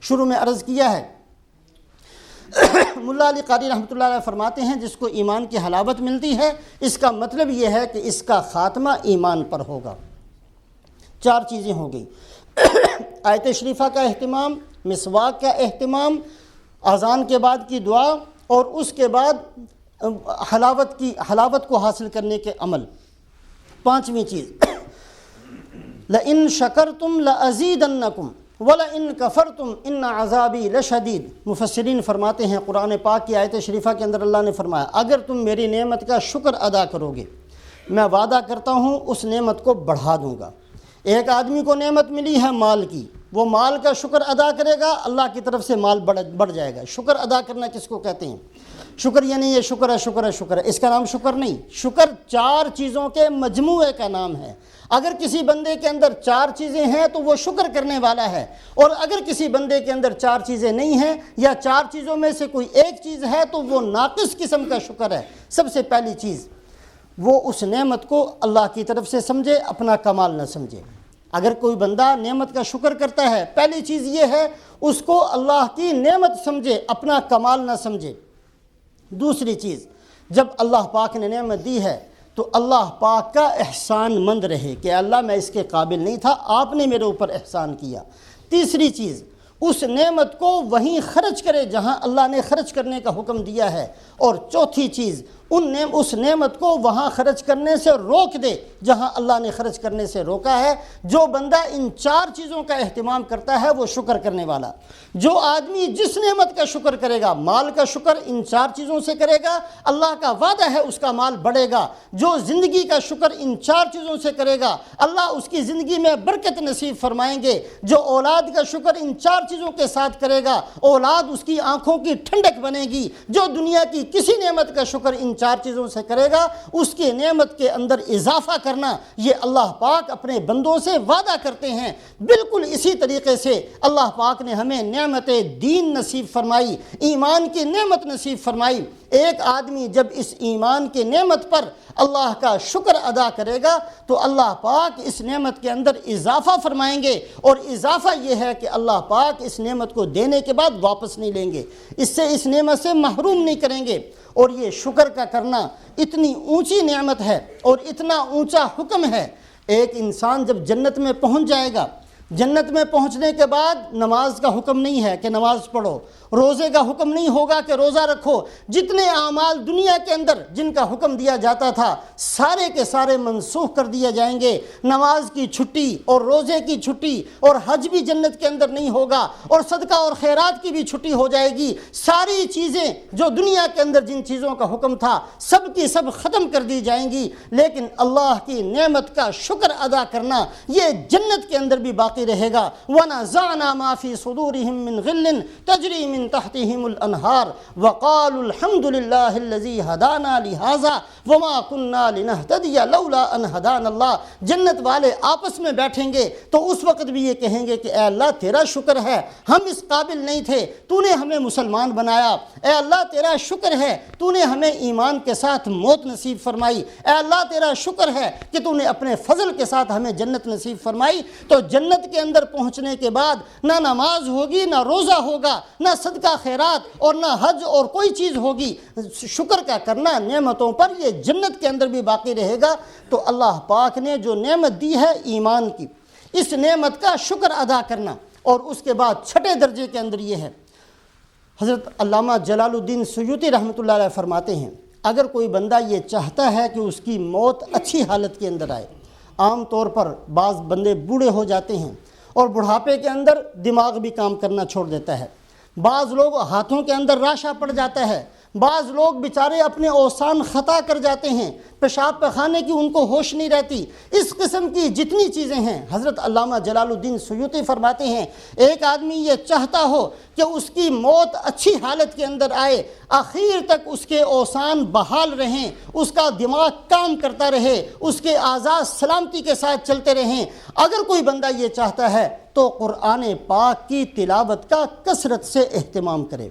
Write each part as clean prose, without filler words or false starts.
شروع میں عرض کیا ہے۔ ملا علی قاری رحمۃ اللہ علیہ فرماتے ہیں جس کو ایمان کی حلاوت ملتی ہے اس کا مطلب یہ ہے کہ اس کا خاتمہ ایمان پر ہوگا۔ 4 چیزیں ہو گئی، آیت شریفہ کا اہتمام، مسواک کا اہتمام، اذان کے بعد کی دعا، اور اس کے بعد حلاوت کو حاصل کرنے کے عمل۔ 5ویں چیز، لَإِن شَكَرْتُمْ لَأَزِيدَنَّكُمْ وَلَئِن كَفَرْتُمْ إِنَّ عَذَابِي لَشَدِيدٌ۔ مفسرین فرماتے ہیں قرآن پاک کی آیت شریفہ کے اندر اللہ نے فرمایا اگر تم میری نعمت کا شکر ادا کرو گے میں وعدہ کرتا ہوں اس نعمت کو بڑھا دوں گا۔ ایک آدمی کو نعمت ملی ہے مال کی، وہ مال کا شکر ادا کرے گا اللہ کی طرف سے مال بڑھ جائے گا۔ شکر ادا کرنا کس کو کہتے ہیں؟ شکر یہ نہیں ہے شکر ہے شکر ہے شکر ہے، اس کا نام شکر نہیں۔ شکر 4 چیزوں کے مجموعے کا نام ہے۔ اگر کسی بندے کے اندر 4 چیزیں ہیں تو وہ شکر کرنے والا ہے، اور اگر کسی بندے کے اندر 4 چیزیں نہیں ہیں یا 4 چیزوں میں سے کوئی ایک چیز ہے تو وہ ناقص قسم کا شکر ہے۔ سب سے پہلی چیز وہ اس نعمت کو اللہ کی طرف سے سمجھے، اپنا کمال نہ سمجھے۔ اگر کوئی بندہ نعمت کا شکر کرتا ہے پہلی چیز یہ ہے اس کو اللہ کی نعمت سمجھے، اپنا کمال نہ سمجھے۔ دوسری چیز، جب اللہ پاک نے نعمت دی ہے تو اللہ پاک کا احسان مند رہے کہ اللہ میں اس کے قابل نہیں تھا، آپ نے میرے اوپر احسان کیا۔ تیسری چیز، اس نعمت کو وہیں خرچ کرے جہاں اللہ نے خرچ کرنے کا حکم دیا ہے۔ اور چوتھی چیز، اس نعمت کو وہاں خرچ کرنے سے روک دے جہاں اللہ نے خرچ کرنے سے روکا ہے۔ جو بندہ ان 4 چیزوں کا اہتمام کرتا ہے وہ شکر کرنے والا۔ جو آدمی جس نعمت کا شکر کرے گا، مال کا شکر ان 4 چیزوں سے کرے گا، اللہ کا وعدہ ہے اس کا مال بڑھے گا۔ جو زندگی کا شکر ان 4 چیزوں سے کرے گا اللہ اس کی زندگی میں برکت نصیب فرمائیں گے۔ جو اولاد کا شکر ان 4 چیزوں کے ساتھ کرے گا اولاد اس کی آنکھوں کی ٹھنڈک بنے گی۔ جو دنیا کی کسی نعمت کا شکر ان 4 چیزوں سے کرے گا اس کی نعمت کے اندر اضافہ کرنا یہ اللہ پاک اپنے بندوں سے وعدہ کرتے ہیں۔ بالکل اسی طریقے سے اللہ پاک نے ہمیں نعمت دین نصیب فرمائی، ایمان کی نعمت نصیب فرمائی۔ ایک آدمی جب اس ایمان کی نعمت پر اللہ کا شکر ادا کرے گا تو اللہ پاک اس نعمت کے اندر اضافہ فرمائیں گے، اور اضافہ یہ ہے کہ اللہ پاک اس نعمت کو دینے کے بعد واپس نہیں لیں گے، اس نعمت سے محروم نہیں کریں گے۔ اور یہ شکر کا کرنا اتنی اونچی نعمت ہے اور اتنا اونچا حکم ہے۔ ایک انسان جب جنت میں پہنچ جائے گا، جنت میں پہنچنے کے بعد نماز کا حکم نہیں ہے کہ نماز پڑھو، روزے کا حکم نہیں ہوگا کہ روزہ رکھو۔ جتنے اعمال دنیا کے اندر جن کا حکم دیا جاتا تھا سارے کے سارے منسوخ کر دیے جائیں گے۔ نماز کی چھٹی اور روزے کی چھٹی اور حج بھی جنت کے اندر نہیں ہوگا، اور صدقہ اور خیرات کی بھی چھٹی ہو جائے گی۔ ساری چیزیں جو دنیا کے اندر جن چیزوں کا حکم تھا سب کی سب ختم کر دی جائیں گی، لیکن اللہ کی نعمت کا شکر ادا کرنا یہ جنت کے اندر بھی باقی رہے گا۔ وَنَزَعْنَا مَا فِي صُدُورِهِم مِّن غِلٍّ تَجْرِي مِن تَحْتِهِمُ الْأَنْهَارُ وَقَالُوا الْحَمْدُ لِلَّهِ الَّذِي هَدَانَا لِهَٰذَا وَمَا كُنَّا لِنَهْتَدِيَ لَوْلَا أَنْ هَدَانَا اللَّهُ۔ جنت والے آپس میں بیٹھیں گے تو اس وقت بھی یہ کہیں گے کہ اے اللہ تیرا شکر ہے، ہم اس قابل نہیں تھے، تو نے ہمیں مسلمان بنایا۔ اے اللہ تیرا شکر ہے تو نے ہمیں ایمان کے ساتھ موت نصیب فرمائی۔ اے اللہ تیرا شکر ہے کہ تو نے اپنے فضل کے ساتھ ہمیں جنت نصیب فرمائی۔ تو جنت کے اندر پہنچنے کے بعد نہ نماز ہوگی، نہ روزہ ہوگا، نہ صدقہ خیرات اور نہ حج اور کوئی چیز ہوگی۔ شکر کا کرنا نعمتوں پر یہ جنت کے اندر بھی باقی رہے گا۔ تو اللہ پاک نے جو نعمت دی ہے ایمان کی، اس نعمت کا شکر ادا کرنا۔ اور اس کے بعد 6 درجے کے اندر یہ ہے، حضرت علامہ جلال الدین سیوطی رحمۃ اللہ علیہ فرماتے ہیں اگر کوئی بندہ یہ چاہتا ہے کہ اس کی موت اچھی حالت کے اندر آئے، عام طور پر بعض بندے بوڑھے ہو جاتے ہیں اور بڑھاپے کے اندر دماغ بھی کام کرنا چھوڑ دیتا ہے، بعض لوگ ہاتھوں کے اندر راشا پڑ جاتا ہے، بعض لوگ بیچارے اپنے اوسان خطا کر جاتے ہیں، پیشاب پخانے کی ان کو ہوش نہیں رہتی۔ اس قسم کی جتنی چیزیں ہیں حضرت علامہ جلال الدین سیوطی فرماتے ہیں ایک آدمی یہ چاہتا ہو کہ اس کی موت اچھی حالت کے اندر آئے، آخر تک اس کے اوسان بحال رہیں، اس کا دماغ کام کرتا رہے، اس کے اعضاء سلامتی کے ساتھ چلتے رہیں، اگر کوئی بندہ یہ چاہتا ہے تو قرآن پاک کی تلاوت کا کثرت سے اہتمام کرے۔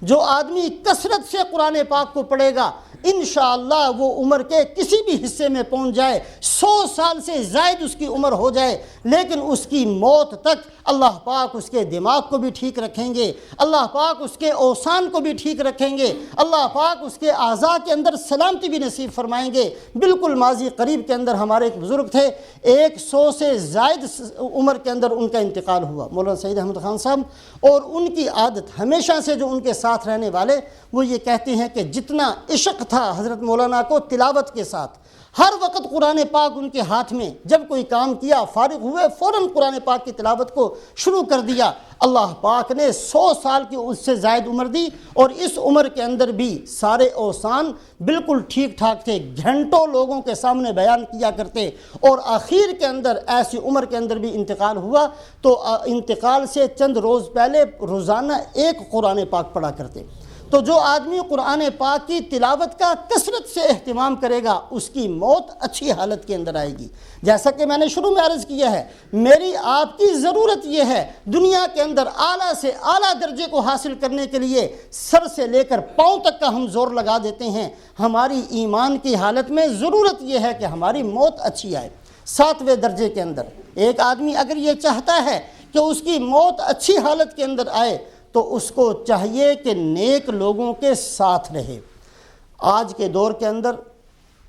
جو آدمی کثرت سے قرآن پاک کو پڑھے گا انشاءاللہ وہ عمر کے کسی بھی حصے میں پہنچ جائے، 100 سال سے زائد اس کی عمر ہو جائے، لیکن اس کی موت تک اللہ پاک اس کے دماغ کو بھی ٹھیک رکھیں گے، اللہ پاک اس کے اوسان کو بھی ٹھیک رکھیں گے، اللہ پاک اس کے اعضاء کے اندر سلامتی بھی نصیب فرمائیں گے۔ بالکل ماضی قریب کے اندر ہمارے ایک بزرگ تھے، 100 سے زائد عمر کے اندر ان کا انتقال ہوا، مولانا سعید احمد خان صاحب، اور ان کی عادت ہمیشہ سے جو ان کے ساتھ رہنے والے وہ یہ کہتے ہیں کہ جتنا عشق تھا حضرت مولانا کو تلاوت کے ساتھ، ہر وقت قرآن پاک ان کے ہاتھ میں، جب کوئی کام کیا فارغ ہوئے فوراً قرآن پاک کی تلاوت کو شروع کر دیا۔ اللہ پاک نے 100 سال کی اس سے زائد عمر دی، اور اس عمر کے اندر بھی سارے اوسان بالکل ٹھیک ٹھاک تھے، گھنٹوں لوگوں کے سامنے بیان کیا کرتے، اور آخر کے اندر ایسی عمر کے اندر بھی انتقال ہوا تو انتقال سے چند روز پہلے روزانہ ایک قرآن پاک پڑھا کرتے۔ تو جو آدمی قرآن پاک کی تلاوت کا کثرت سے اہتمام کرے گا اس کی موت اچھی حالت کے اندر آئے گی۔ جیسا کہ میں نے شروع میں عرض کیا ہے، میری آپ کی ضرورت یہ ہے دنیا کے اندر اعلیٰ سے اعلیٰ درجے کو حاصل کرنے کے لیے سر سے لے کر پاؤں تک کا ہم زور لگا دیتے ہیں، ہماری ایمان کی حالت میں ضرورت یہ ہے کہ ہماری موت اچھی آئے۔ 7ویں درجے کے اندر ایک آدمی اگر یہ چاہتا ہے کہ اس کی موت اچھی حالت کے اندر آئے تو اس کو چاہیے کہ نیک لوگوں کے ساتھ رہے۔ آج کے دور کے اندر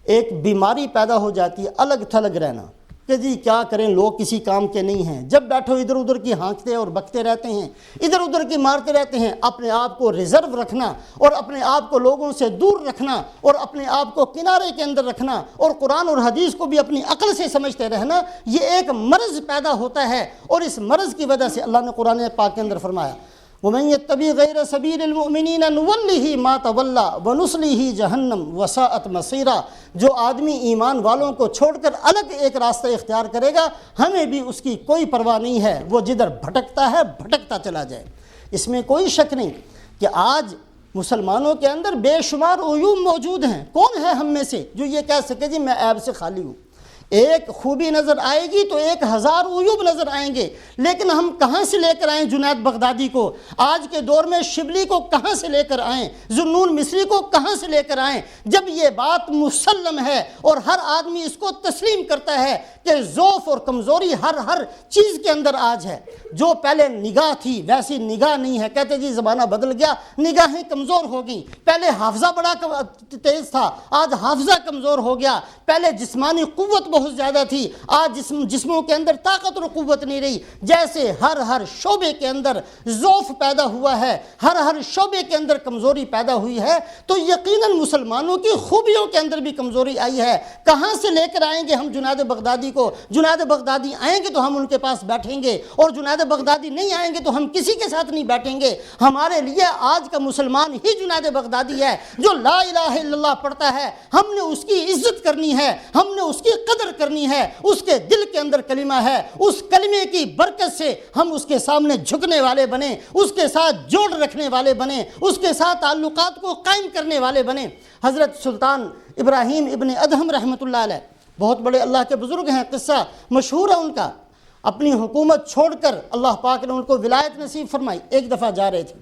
ایک بیماری پیدا ہو جاتی ہے الگ تھلگ رہنا، کہ جی کیا کریں لوگ کسی کام کے نہیں ہیں، جب بیٹھو ادھر ادھر کی ہانکتے اور بکتے رہتے ہیں، ادھر ادھر کی مارتے رہتے ہیں۔ اپنے آپ کو ریزرو رکھنا اور اپنے آپ کو لوگوں سے دور رکھنا اور اپنے آپ کو کنارے کے اندر رکھنا اور قرآن اور حدیث کو بھی اپنی عقل سے سمجھتے رہنا، یہ ایک مرض پیدا ہوتا ہے، اور اس مرض کی وجہ سے اللہ نے قرآن پاک کے اندر فرمایا وَمَن يَتَّبِعْ غَيْرَ سَبِيلِ الْمُؤْمِنِينَ نُوَلِّهِ مَا تَوَلَّى وَنُصْلِهِ جَهَنَّمَ وَسَاءَتْ مَصِيرًا۔ جو آدمی ایمان والوں کو چھوڑ کر الگ ایک راستہ اختیار کرے گا ہمیں بھی اس کی کوئی پرواہ نہیں ہے، وہ جدھر بھٹکتا ہے بھٹکتا چلا جائے۔ اس میں کوئی شک نہیں کہ آج مسلمانوں کے اندر بے شمار عیوب موجود ہیں۔ کون ہے ہم میں سے جو یہ کہہ سکے جی میں عیب سے خالی ہوں؟ ایک خوبی نظر آئے گی تو 1000 عیوب نظر آئیں گے، لیکن ہم کہاں سے لے کر آئیں جنید بغدادی کو؟ آج کے دور میں شبلی کو کہاں سے لے کر آئیں؟ ذوالنون مصری کو کہاں سے لے کر آئیں؟ جب یہ بات مسلم ہے اور ہر آدمی اس کو تسلیم کرتا ہے کہ ضعف اور کمزوری ہر چیز کے اندر آج ہے۔ جو پہلے نگاہ تھی ویسی نگاہ نہیں ہے، کہتے جی زمانہ بدل گیا، نگاہیں کمزور ہو گئیں۔ پہلے حافظہ بڑا تیز تھا، آج حافظہ کمزور ہو گیا۔ پہلے جسمانی قوت بہت زیادہ تھی، آج جسموں کے اندر طاقت اور قوت نہیں رہی۔ جیسے ہر شعبے کے اندر ضعف پیدا ہوا ہے، ہر شعبے کے اندر کمزوری پیدا ہوئی ہے، تو یقیناً مسلمانوں کی خوبیوں کے اندر بھی کمزوری آئی ہے۔ کہاں سے لے کر آئیں گے ہم جنید بغدادی کو؟ جنید بغدادی آئیں گے تو ہم ان کے پاس بیٹھیں گے، اور جنید بغدادی نہیں آئیں گے تو ہم کسی کے ساتھ نہیں بیٹھیں گے۔ ہمارے لیے آج کا مسلمان ہی جنید بغدادی ہے جو لا الہ الا اللہ پڑھتا ہے۔ ہم نے اس کی عزت کرنی ہے، ہم نے اس کی قدر کرنی ہے، اس کے دل کے اندر کلمہ ہے، اس کلمے کی برکت سے ہم اس کے سامنے جھکنے والے بنیں، اس کے ساتھ جوڑ رکھنے والے بنیں، اس کے ساتھ تعلقات کو قائم کرنے والے بنیں۔ حضرت سلطان ابراہیم ابن ادہم رحمۃ اللہ علیہ بہت بڑے اللہ کے بزرگ ہیں، قصہ مشہور ہے ان کا۔ اپنی حکومت چھوڑ کر اللہ پاک نے ان کو ولایت نصیب فرمائی۔ ایک دفعہ جا رہے تھے،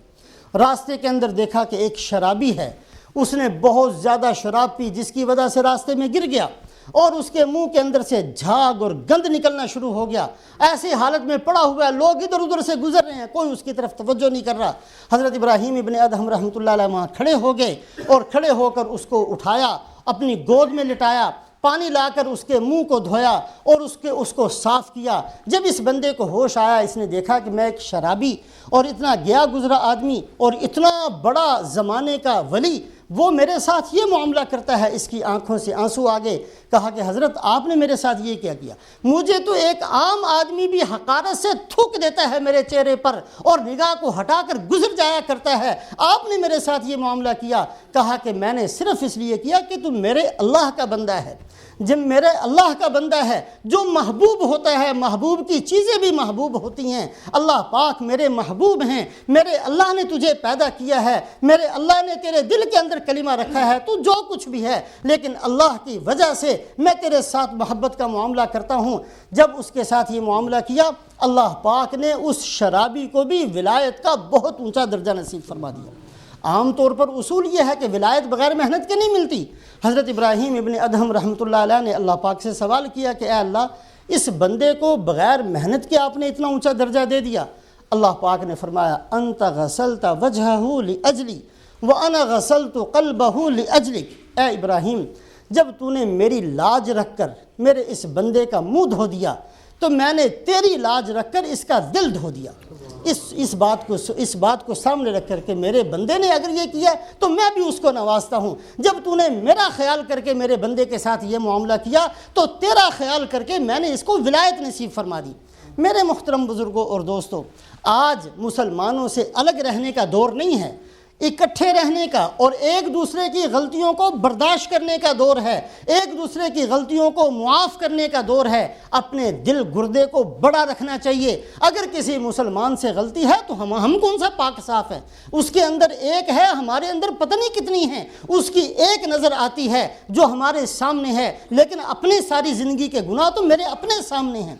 راستے کے اندر دیکھا کہ ایک شرابی ہے، اس نے بہت زیادہ شراب پی جس کی وجہ سے راستے میں گر گیا، اور اس کے منہ کے اندر سے جھاگ اور گند نکلنا شروع ہو گیا۔ ایسی حالت میں پڑا ہوا ہے، لوگ ادھر ادھر سے گزر رہے ہیں، کوئی اس کی طرف توجہ نہیں کر رہا۔ حضرت ابراہیم ابن ادہم رحمۃ اللہ علیہ وہاں کھڑے ہو گئے، اور کھڑے ہو کر اس کو اٹھایا، اپنی گود میں لٹایا، پانی لا کر اس کے منہ کو دھویا اور اس کو صاف کیا۔ جب اس بندے کو ہوش آیا، اس نے دیکھا کہ میں ایک شرابی اور اتنا گیا گزرا آدمی اور اتنا بڑا زمانے کا ولی وہ میرے ساتھ یہ معاملہ کرتا ہے، اس کی آنکھوں سے آنسو آ گئے۔ کہا کہ حضرت آپ نے میرے ساتھ یہ کیا کیا؟ مجھے تو ایک عام آدمی بھی حقارت سے تھوک دیتا ہے میرے چہرے پر اور نگاہ کو ہٹا کر گزر جایا کرتا ہے، آپ نے میرے ساتھ یہ معاملہ کیا؟ کہا کہ میں نے صرف اس لیے کیا کہ تم میرے اللہ کا بندہ ہے۔ جب میرے اللہ کا بندہ ہے، جو محبوب ہوتا ہے، محبوب کی چیزیں بھی محبوب ہوتی ہیں۔ اللہ پاک میرے محبوب ہیں، میرے اللہ نے تجھے پیدا کیا ہے، میرے اللہ نے تیرے دل کے اندر کلمہ رکھا ہے، تو جو کچھ بھی ہے، لیکن اللہ کی وجہ سے میں تیرے ساتھ محبت کا معاملہ کرتا ہوں۔ جب اس کے ساتھ یہ معاملہ کیا، اللہ پاک نے اس شرابی کو بھی ولایت کا بہت اونچا درجہ نصیب فرما دیا۔ عام طور پر اصول یہ ہے کہ ولایت بغیر محنت کے نہیں ملتی۔ حضرت ابراہیم ابن ادہم رحمۃ اللہ علیہ نے اللہ پاک سے سوال کیا کہ اے اللہ، اس بندے کو بغیر محنت کے آپ نے اتنا اونچا درجہ دے دیا۔ اللہ پاک نے فرمایا انت غسلت وجہہ لاجلی وانا غسلت قلبہ لاجلک، اے ابراہیم جب تو نے میری لاج رکھ کر میرے اس بندے کا منہ دھو دیا تو میں نے تیری لاج رکھ کر اس کا دل دھو دیا۔ اس بات کو سامنے رکھ کر کہ میرے بندے نے اگر یہ کیا تو میں بھی اس کو نوازتا ہوں۔ جب تو نے میرا خیال کر کے میرے بندے کے ساتھ یہ معاملہ کیا تو تیرا خیال کر کے میں نے اس کو ولایت نصیب فرما دی۔ میرے محترم بزرگوں اور دوستوں، آج مسلمانوں سے الگ رہنے کا دور نہیں ہے، اکٹھے رہنے کا اور ایک دوسرے کی غلطیوں کو برداشت کرنے کا دور ہے، ایک دوسرے کی غلطیوں کو معاف کرنے کا دور ہے۔ اپنے دل گردے کو بڑا رکھنا چاہیے۔ اگر کسی مسلمان سے غلطی ہے تو ہم کون سا پاک صاف ہے؟ اس کے اندر ایک ہے، ہمارے اندر پتہ نہیں کتنی ہیں۔ اس کی ایک نظر آتی ہے جو ہمارے سامنے ہے، لیکن اپنی ساری زندگی کے گناہ تو میرے اپنے سامنے ہیں۔